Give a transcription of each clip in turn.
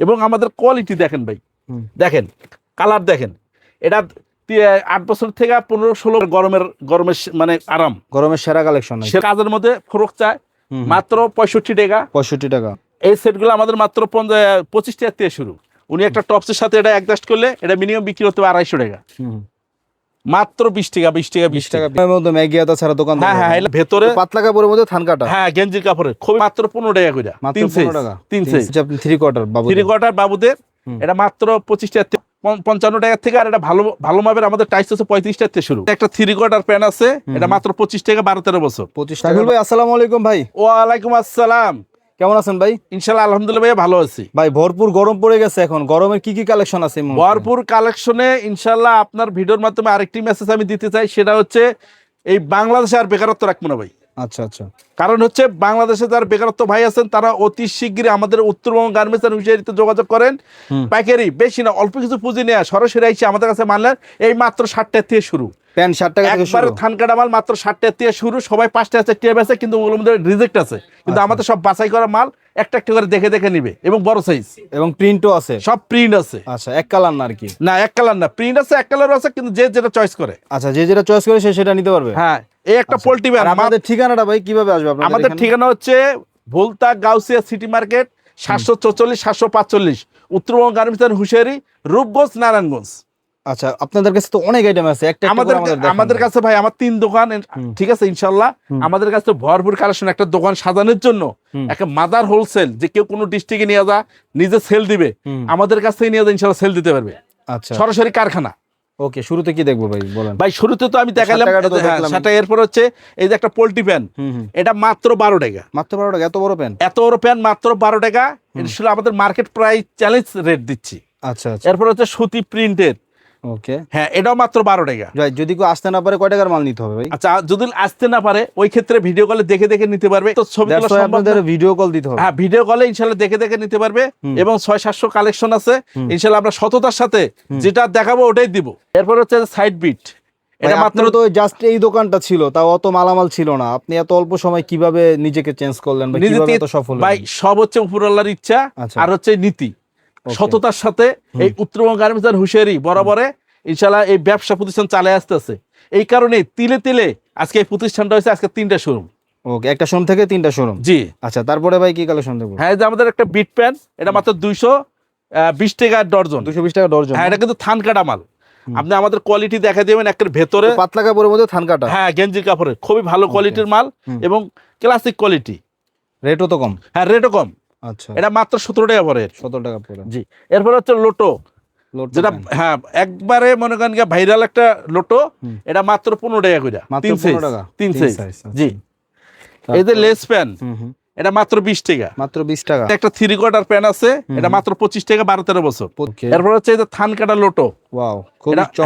এবং আমাদের কোয়ালিটি দেখেন ভাই, দেখেন কালার দেখেন। এটা 8 বছর থেকে 15-16 গরমের মানে আরাম, গরমের সেরা কালেকশন। সে কাজের মধ্যে ফরক চায় মাত্র 65 টাকা। 65 টাকা। এই সেটগুলো আমাদের মাত্র 25 টাকা থেকে শুরু। উনি একটা টপসের সাথে এটা অ্যাডজাস্ট করলে এটা মিনিমাম বিক্রি হতে হবে 250 টাকা। মাত্র 20 টাকা 20 টাকা। মধ্যে ম্যাগি আদা ছাড়া দোকান। হ্যাঁ, ভেতরে পাতলা কাপড়ের মধ্যে থান কাটা। হ্যাঁ, গেঞ্জির কাপড়ে খুব মাত্র 15 টাকা করে। মাত্র 15 টাকা। 3 সাইজ। আপনি 3 কোয়ার্টার বাবু। 3 কোয়ার্টার বাবুদের এটা মাত্র 25 টাকা 55 টাকা থেকে। আর এটা ভালো মাপের আমাদের টাইস আছে 35 টাকা থেকে শুরু। একটা 3 কোয়ার্টার প্যান্ট আছে, এটা মাত্র 25 টাকা 12-13 বছর। 25 টাকা। ভাই আসসালামু আলাইকুম ভাই। ওয়ালাইকুম আসসালাম। কেমন আছেন ভাই? ইনশাআল্লাহ আলহামদুলিল্লাহ ভাই ভালো আছি। ভাই ভরপুর গরম পড়ে গেছে এখন, গরমের কি কালেকশন আছে? ভরপুর কালেকশনে ইনশাআল্লাহ আপনার ভিডিওর মাধ্যমে আরেকটি মেসেজ আমি দিতে চাই, সেটা হচ্ছে এই বাংলাদেশে আর বেকারত্ব রাখবো না ভাই। আচ্ছা আচ্ছা। কারণ হচ্ছে বাংলাদেশে যারা বেকারত্ব ভাই আছেন তারা অতি শীঘ্রই আমাদের উত্তরবঙ্গ গার্মেন্টস এন্ড হুইশারিতে যোগাযোগ করেন। পাইকারি বেশি না, অল্প কিছু পুঁজি নেয়া সরাসরি এসে আমাদের কাছে মানলেন এই মাত্র 60 টাকা থেকে শুরু। প্যান্ট 60 টাকা থেকে শুরু। একবারে থান কাটা মাল মাত্র 60 টাকা থেকে শুরু। সবাই 5 টাকা টিয়া বেচে, কিন্তু ওগুলোর মধ্যে রিজেক্ট আছে। কিন্তু আমাদের সব বাছাই করা মাল একটা একটা করে দেখে দেখে নিবে, এবং বড় সাইজ এবং প্রিন্টও আছে, সব প্রিন্ট আছে। আচ্ছা, এক কালার না আর কি? না, এক কালার না, প্রিন্ট আছে, এক কালার আছে, কিন্তু যে যেটা চয়েস করে। আচ্ছা, যে যেটা চয়েস করে সে সেটা নিতে পারবে। হ্যাঁ, এই একটা পোল্ট্রি ব্যান্ড। আমাদের ঠিকানাটা ভাই কিভাবে আসবে আপনাদের? আমাদের ঠিকানা হচ্ছে Bholta Gausia city market 744-745 Uttarbanga garments and hosiery, Rupganj, Narayanganj. আচ্ছা, আপনাদের কাছে তো অনেক আইটেম আছে, একটা আমাদের কাছে ভাই আমার 3 দোকান, ঠিক আছে ইনশাআল্লাহ। আমাদের কাছে ভরপুর কালেকশন। একটা দোকান সাজানোর জন্য একটা মাদার হোলসেল, যে কেউ কোনো ডিস্ট্রিক্টে নিয়ে যা নিজে সেল দিবে, আমাদের কাছ থেকে নিয়ে যা ইনশাআল্লাহ সেল দিতে পারবে। আচ্ছা, সরাসরি কারখানা। ওকে, শুরুতে কি দেখবো ভাই বলেন? ভাই শুরুতে তো আমি দেখালাম সেটা। এরপর হচ্ছে এই যে একটা পোল্ট্রি প্যান, এটা মাত্র 12 টাকা। মাত্র 12 টাকা? এত বড় প্যান? এত বড় প্যান মাত্র 12 টাকা। এটা ছিল আমাদের মার্কেট প্রাইস চ্যালেঞ্জ রেট দিচ্ছি। আচ্ছা আচ্ছা। এরপর হচ্ছে সুতি প্রিন্টের, ওকে, হ্যাঁ, এটাও মাত্র 12 টাকা। ভাই যদি কেউ আসতে না পারে কয় টাকার মাল নিতে হবে ভাই? আচ্ছা, যদি আসতে না পারে ওই ক্ষেত্রে ভিডিও কলে দেখে দেখে নিতে পারবে। তো ছবি তোলা সম্ভব আপনাদের ভিডিও কল দিতে হবে? হ্যাঁ, ভিডিও কলে ইনশাআল্লাহ দেখে দেখে নিতে পারবে। এবং 600-700 কালেকশন আছে ইনশাআল্লাহ। আমরা সততার সাথে যেটা দেখাবো ওটাই দিব। এরপর হচ্ছে সাইড বিট, এটা মাত্র তো জাস্ট এই দোকানটা ছিল, তাও অত মালামাল ছিল না। আপনি এত অল্প সময় কিভাবে নিজেকে চেঞ্জ করলেন ভাই? কিভাবে এত সফল হলেন? ভাই সব হচ্ছে উপরওয়ালার ইচ্ছা আর হচ্ছে নীতি, সততার সাথে এই উত্তরবঙ্গ গার্মেন্টস এন্ড হুঁশিয়ারি বরাবরে ইনশাআল্লাহ এই ব্যবসা প্রতিষ্ঠান চালিয়ে আসতেছে। এই কারণে তিলে তিলে আজকে এই প্রতিষ্ঠানটা হয়েছে আজকে 3টা শোরুম। ওকে, একটা শোরুম থেকে 3টা শোরুম। জি। আচ্ছা, তারপরে ভাই কি কালেকশন দেবো? হ্যাঁ, যে আমাদের একটা বিট প্যান, এটা মাত্র 220 টাকা ডর্জন। 220 টাকা ডর্জন? হ্যাঁ, এটা কিন্তু থান কাটা মাল। আপনি আমাদের কোয়ালিটি দেখা দেবেন, একটা ভেতরে পাতলা কাপড়ের মধ্যে থান কাটা। হ্যাঁ, গেঞ্জির কাপড়ে খুবই ভালো কোয়ালিটির মাল এবং ক্লাসিক কোয়ালিটি। রেটও তো কম? হ্যাঁ, রেটও কম। আচ্ছা, এটা মাত্র 17 টাকা পড়ে। 17 টাকা পড়ে। জি। এরপর হচ্ছে লোটো, যেটা হ্যাঁ একবারে মনে করেন ভাইরাল একটা লোটো, এটা মাত্র 15 টাকা করে। 3 টাকা 3 সাইজ। জি। এই যে লেস প্যান, এটা মাত্র 20 টাকা। মাত্র 20 টাকা। একটা 3 কোয়ার্টার প্যান আছে, এটা মাত্র 25 টাকা 12-13 বছর। এরপর হচ্ছে এই যে থান কাটা লোটো, ওয়াও,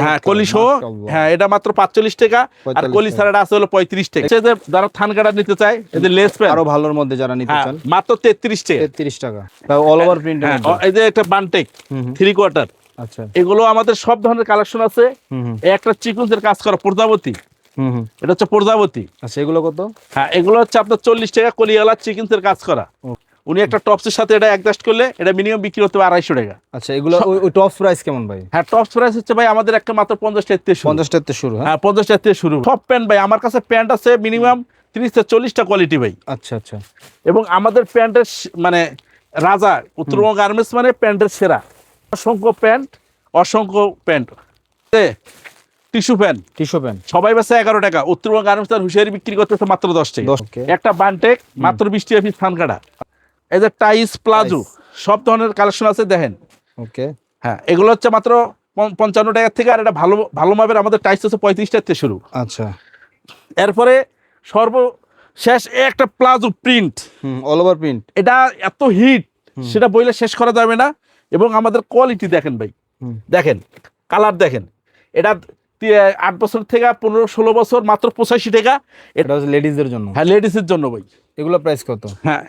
হ্যাঁ কলি সহ, হ্যাঁ এটা মাত্র 45 টাকা। আর কলি ছাড়াটা আছে হলো 35 টাকা। এই যে যারা থান কাটা নিতে চায়, এই যে লেস প্যান আরো ভালোর মধ্যে যারা নিতে চান, মাত্র 33 টাকা। 33 টাকা। অল ওভার প্রিন্টের মধ্যে। এই যে একটা বানটেক 3 কোয়ার্টার, আচ্ছা, এগুলো আমাদের সব ধরনের কালেকশন আছে। এই একটা চিকুন্সের কাজ করা প্রজাপতি, এটা হচ্ছে প্রজাপতি। আচ্ছা, এগুলো কত? হ্যাঁ, এগুলো হচ্ছে আপনার 40 টাকা কলিওয়ালা চিকেন্সের কাজ করা। উনি একটা টপসের সাথে এটা অ্যাডজাস্ট করলে এটা মিনিমাম বিক্রি হতে হবে 250 টাকা। আচ্ছা, এগুলো ওই টপ প্রাইস কেমন ভাই? হ্যাঁ, টপস প্রাইস হচ্ছে ভাই আমাদের একটা মাত্র 50 টাকা থেকে শুরু। 50 টাকা থেকে শুরু? হ্যাঁ, 50 টাকা থেকে শুরু। সব প্যান্ট ভাই আমার কাছে প্যান্ট আছে মিনিমাম 30 থেকে 40টা কোয়ালিটি ভাই। আচ্ছা আচ্ছা। এবং আমাদের প্যান্টের মানে রাজা উত্তরবঙ্গ গার্মেন্টস মানে প্যান্টের সেরা। অসংখ্য প্যান্ট, অসংখ্য প্যান্ট। টিস্যু প্যান্ট সবাই বেচে 11 টাকা। উত্তরবঙ্গ গার্মেন্টস এন্ড হুঁশিয়ারি বিক্রি করতেছে মাত্র 10 টাকা। একটা বানটেক মাত্র 20 টাকা পিস থান কাটা। এই যে টাইস প্লাজো, সব ধরনের কালেকশন আছে দেখেন। ওকে, হ্যাঁ, এগুলো হচ্ছে মাত্র 55 টাকা থেকে। আর এটা ভালো মাপের আমাদের টাইস আছে 35 টাকা থেকে শুরু। আচ্ছা। এরপরে সর্বশেষ একটা palazzo print, all over print. এটা এত হিট সেটা বইলে শেষ করা যাবে না। এবং আমাদের কোয়ালিটি দেখেন ভাই, দেখেন কালার দেখেন। এটা 8 বছর থেকে 15-16 বছর মাত্র 85 টাকা। এটা হচ্ছে লেডিসদের জন্য? হ্যাঁ, লেডিসের জন্য ভাই। এগুলো প্রাইস কত? হ্যাঁ,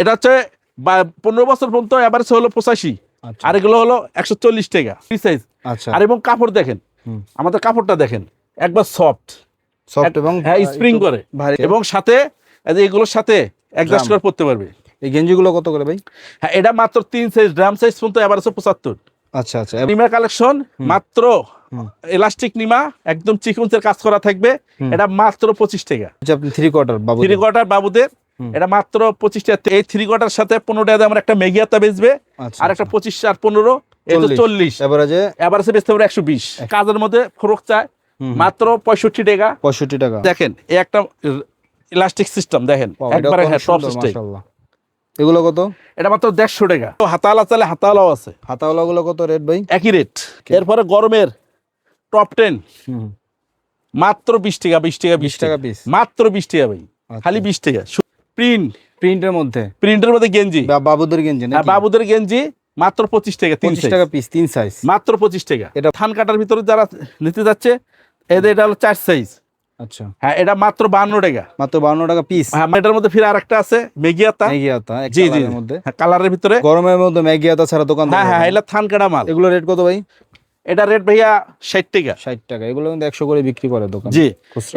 এটা হচ্ছে 15 বছর পর্যন্ত এভারেজ হলো 85। আর এগুলো হলো 140 টাকা সাইজ। আচ্ছা। আর এবং কাপড় দেখেন, আমাদের কাপড়টা দেখেন একবার সফট এবং হ্যাঁ স্প্রিং করে, এবং সাথে এগুলোর সাথে অ্যাডজাস্ট করে পড়তে পারবে। এই গেঞ্জিগুলো কত করে ভাই? হ্যাঁ, এটা মাত্র 3 সাইজ, ড্রাম সাইজ পর্যন্ত এভারেজ 75। আচ্ছা আচ্ছা। নিমা কালেকশন মাত্র এলাস্টিক নিমা, একদম চিকুনসের কাজ করা থাকবে, এটা মাত্র 25 টাকা। আচ্ছা, আপনি 3/4 বাবু, 3/4 বাবুদের, এটা মাত্র 25 টাকা। এই 3/4 সাথে 15 টাকা আমরা একটা মেগিয়াতা বেচবে, আর একটা 25 আর 15, এই তো 40। এভারেজে বেচতে পারে 120। কাজের মধ্যে ফরক চায় মাত্র 65 টাকা। 65 টাকা। দেখেন এই একটা ইলাস্টিক সিস্টেম দেখেন, একবারে হ্যাঁ টপ সিস্টেম। এগুলো কত? এটা মাত্র 150 টাকা। হাতাওয়ালা চালে হাতাওয়ালাও আছে। হাতাওয়ালা গুলো কত রেট ভাই? একই রেট। এরপরে গরমের টপ 10 মাত্র 20 টাকা, 20 টাকা, 20 টাকা পিস, মাত্র 20 টাকা ভাই, খালি 20 টাকা। প্রিন্টের মধ্যে গেঞ্জি, বাবুদের গেঞ্জি না? বাবুদের গেঞ্জি মাত্র 25 টাকা, 25 টাকা পিস, 3 সাইজ মাত্র 25 টাকা। এটা থান কাটার ভিতরে যারা নিতে যাচ্ছে, এদের এটা হলো 4 সাইজ। আচ্ছা, হ্যাঁ, এটা মাত্র 52 টাকা, মাত্র 52 টাকা পিস। হ্যাঁ, এটার মধ্যে ফির আরেকটা আছে মেগিয়াতা, জি জি, মধ্যে কালারের ভিতরে। গরমের মধ্যে মেগিয়াতা ছাড়া দোকান? হ্যাঁ হ্যাঁ, এটা থান কাটা মাল। এগুলো রেট কত ভাই? এটা রেট ভাইয়া 60 টাকা। 60 টাকা। এগুলো কিন্তু 100 করে বিক্রি করে দোকান। জি।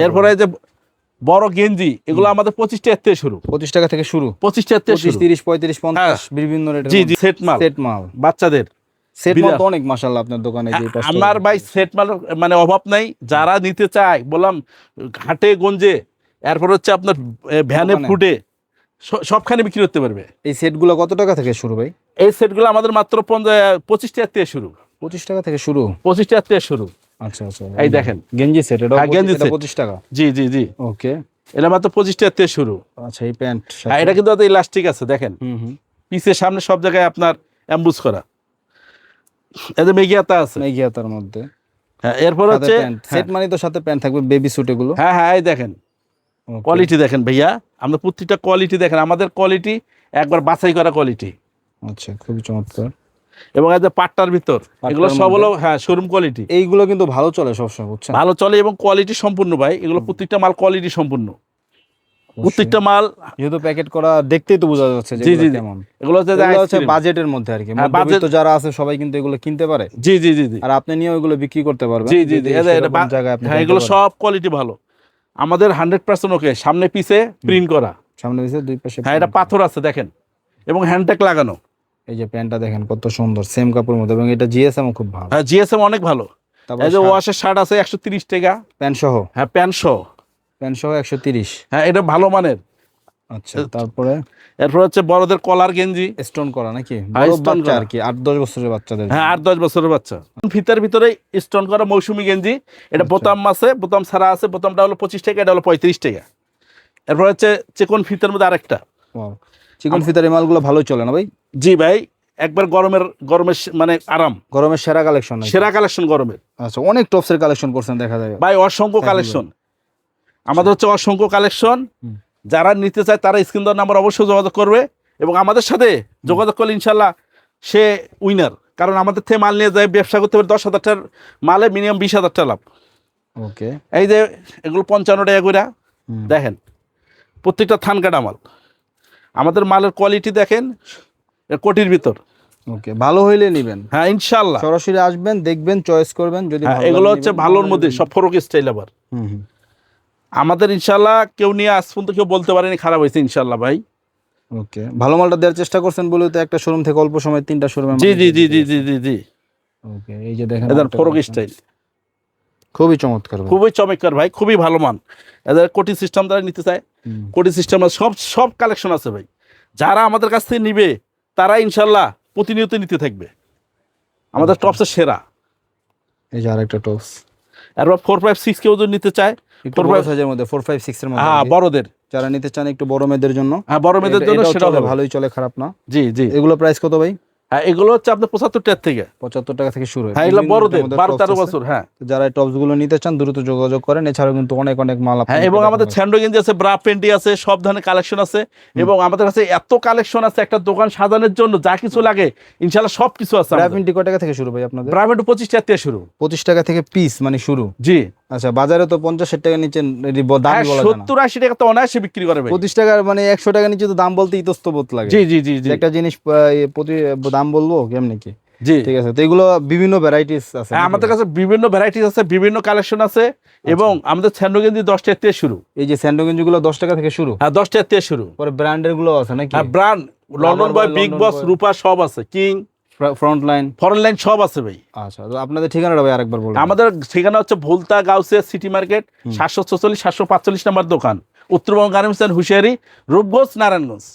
এরপরে যে বড় গেঞ্জি, এগুলো আমাদের 25 টাকা থেকে শুরু। 25 টাকা থেকে শুরু? 25 টাকা থেকে শুরু, 30, 35, 50 বিভিন্ন রেটের। জি জি, সেট মাল বাচ্চাদের। সেট মাল তো অনেক মাশাআল্লাহ আপনার দোকানে। যে আমার ভাই সেট মাল মানে অভাব নাই, যারা নিতে চায় বললাম ঘাটে গঞ্জে, এরপর হচ্ছে আপনার ভ্যানে ফুটে সবখানে বিক্রি করতে পারবে। এই সেটগুলো কত টাকা থেকে শুরু ভাই? এই সেটগুলো আমাদের মাত্র 25 টাকা থেকে শুরু। 25 টাকা থেকে শুরু? 25 টাকা থেকে শুরু। আচ্ছা আচ্ছা, এই দেখেন গেঞ্জি সেট, এটা গেঞ্জি সেট 25 টাকা। জি জি জি, ওকে। এটা মাত্র 25 টাকা থেকে শুরু। আচ্ছা, এই প্যান্ট, এটা কিন্তু ইলাস্টিক আছে দেখেন, পিছের সামনে সব জায়গায় আপনার এমবুস করা। এদের মেগিয়াতা আছে, মেগিয়াতার মধ্যে। হ্যাঁ, এরপর হচ্ছে সেট মানে তো সাথে প্যান্ট থাকবে, বেবি স্যুট এগুলো। হ্যাঁ হ্যাঁ, এই দেখেন কোয়ালিটি দেখেন ভাইয়া, আমরা প্রত্যেকটা কোয়ালিটি দেখেন, আমাদের কোয়ালিটি একবার বাছাই করা কোয়ালিটি। আচ্ছা, খুবই চমৎকার। এবং এই যে পাট্টার ভিতর, এগুলো সব হলো হ্যাঁ শোরুম কোয়ালিটি। এইগুলো কিন্তু ভালো চলে সবসময়, বুঝছেন? ভালো চলে এবং কোয়ালিটি সম্পূর্ণ ভাই, এগুলো প্রত্যেকটা মাল কোয়ালিটি সম্পূর্ণ। প্রত্যেকটা মাল যেহেতু প্যাকেট করা, দেখতেই তো বোঝা যাচ্ছে যে কেমন। এগুলো হচ্ছে বাজেটের মধ্যে আর কি, মধ্যবিত্ত যারা আছে সবাই কিন্তু এগুলো কিনতে পারে। জি জি জি, আর আপনি নিয়ে ওইগুলো বিক্রি করতে পারবেন। জি জি জি, হ্যাঁ, এগুলো সব কোয়ালিটি ভালো আমাদের, 100% ওকে। সামনে পিছে প্রিন্ট করা, সামনে পিছে দুই পাশে। হ্যাঁ, এটা পাথর আছে দেখেন, এবং হ্যান্ডটেক লাগানো। এই যে প্যান্টটা দেখেন কত সুন্দর, সেম কাপড়ের মধ্যে, এবং এটা জিএসএম খুব ভালো। হ্যাঁ, জিএসএম অনেক ভালো। এই যে ওয়াশের শার্ট আছে 130 টাকা, প্যান্ট সহ। হ্যাঁ, প্যান্ট সহ 130। হ্যাঁ, এটা ভালো মানের। আচ্ছা, তারপরে এরপর হচ্ছে বড়দের কলার গেঞ্জি, স্টোন করা নাকি? বড় বাচ্চা আর কি, 8-10 বছরের বাচ্চাদের। হ্যাঁ, 8-10 বছরের বাচ্চা। ফিতার ভিতরে স্টোন করা মৌসুমী গেঞ্জি, এটা বোতাম আছে, বোতাম ছাড়া আছে। বোতামটা হলো 25 টাকা, এটা হলো 35 টাকা। এরপর হচ্ছে চিকন ফিতার মধ্যে আরেকটা। চিকন ফিতার এই মালগুলো ভালোই চলে না ভাই? জি ভাই, একবার গরমের মানে আরাম, গরমের সেরা কালেকশন, সেরা কালেকশন গরমের। আচ্ছা, অনেক টপসের কালেকশন করছেন দেখা যায় ভাই, অসংখ্য কালেকশন আমাদের হচ্ছে, অসংখ্য কালেকশন। যারা নিতে চায় তারা স্ক্রিন দেওয়ার নাম্বার অবশ্যই যোগাযোগ করবে, এবং আমাদের সাথে যোগাযোগ করলে ইনশাল্লাহ সে উইনার। কারণ আমাদের থেকে মাল নিয়ে যায় ব্যবসা করতে পারে, 10,000 টাকার মালে মিনিমাম 20,000 টাকা লাভ। ওকে। এই যে এগুলো 55 টাকা করে দেখেন, প্রত্যেকটা থান কাটা মাল। আমাদের মালের কোয়ালিটি দেখেন, কোটির ভিতর। ওকে, ভালো হইলে নেবেন। হ্যাঁ, ইনশাল্লাহ সরাসরি আসবেন, দেখবেন, চয়েস করবেন। যদি এগুলো হচ্ছে ভালোর মধ্যে সব ফরক স্টাইল। আবার আমাদের ইনশাল্লাহ কেউ নিয়ে আজ পর্যন্ত কেউ বলতে পারেনি খারাপ হয়েছে, ইনশাল্লাহ ভাই। ওকে, ভালো মালটা দেওয়ার চেষ্টা করছেন বলে তো একটা শোরুম থেকে অল্প সময় 3টা শোরুমে। জি জি জি জি জি জি জি। ওকে, এই যে দেখেন এদের ফরক স্টাইল খুবই চমৎকার, খুবই চমৎকার ভাই, খুবই ভালো মান। এদের কোটি সিস্টেম যারা নিতে চায়, কোটি সিস্টেম সব কালেকশন আছে ভাই। যারা আমাদের কাছ থেকে নিবে তারা ইনশাল্লাহ প্রতিনিয়ত নিতে থাকবে। আমাদের টপসের সেরা। এই যে আরেকটা টপস। এরপর 4-5-6 কেউ যদি নিতে চায়, 4-5 সাইজের মধ্যে, 4-5-6 এর মধ্যে। হ্যাঁ, বড়দের যারা নিতে চান একটু বড় মেয়েদের জন্য। হ্যাঁ, বড় মেয়েদের জন্য সেটা ভালোই চলে, খারাপ না। জি জি। এগুলো প্রাইস কত ভাই? হ্যাঁ, এগুলো হচ্ছে আপনার 75 টাকা থেকে, 75 টাকা থেকে শুরু হয়। হ্যাঁ, এগুলো বড়দের 12-13 বছর। হ্যাঁ, যারা এই টপস গুলো নিতে চান দ্রুত যোগাযোগ করেন। এছাড়াও কিন্তু অনেক মাল। হ্যাঁ, এবং আমাদের স্যান্ডো গেঞ্জি আছে, ব্রা প্যান্টি আছে, সব ধরনের কালেকশন আছে। এবং আমাদের কাছে এত কালেকশন আছে, একটা দোকান সাজানোর জন্য যা কিছু লাগে ইনশাআল্লাহ সব কিছু আছে। ব্রা প্যান্টি কত টাকা থেকে শুরু ভাই আপনাদের? ব্রা প্যান্টি 25 টাকা থেকে শুরু। 25 টাকা থেকে পিস মানে শুরু? জি। আচ্ছা, বাজারে তো 50-60 টাকা নিচে দাম বলা যায় না। 70-80 টাকা তো অনায়াসে বিক্রি করে ভাই। 25 টাকা মানে 100 টাকা নিচে তো দাম বলতে ইতস্তত লাগে। জি জি জি জি। একটা জিনিস প্রতি দাম বলবো কেমনে কি? জি, ঠিক আছে। তো এগুলো বিভিন্ন ভ্যারাইটিস আছে? আমাদের কাছে বিভিন্ন ভ্যারাইটিস আছে, বিভিন্ন কালেকশন আছে। এবং আমাদের স্যান্ডো গেঞ্জি 10 টাকা থেকে শুরু। এই যে স্যান্ডো গেঞ্জি গুলো 10 টাকা থেকে শুরু? হ্যাঁ, 10 টাকা থেকে শুরু। পরে ব্র্যান্ডের গুলো আছে নাকি? হ্যাঁ, ব্র্যান্ড লন্ডন বয়, বিগ বস, রূপা সব আছে, king, front line, foreign line সব আছে ভাই। আচ্ছা, তো আপনাদের ঠিকানাটা ভাই আরেকবার বলুন। আমাদের ঠিকানা হচ্ছে ভুলতা গাউসিয়া সিটি মার্কেট, 744 745 নম্বর দোকান, Uttarbanga garments and hosiery, Rupganj, Narayanganj.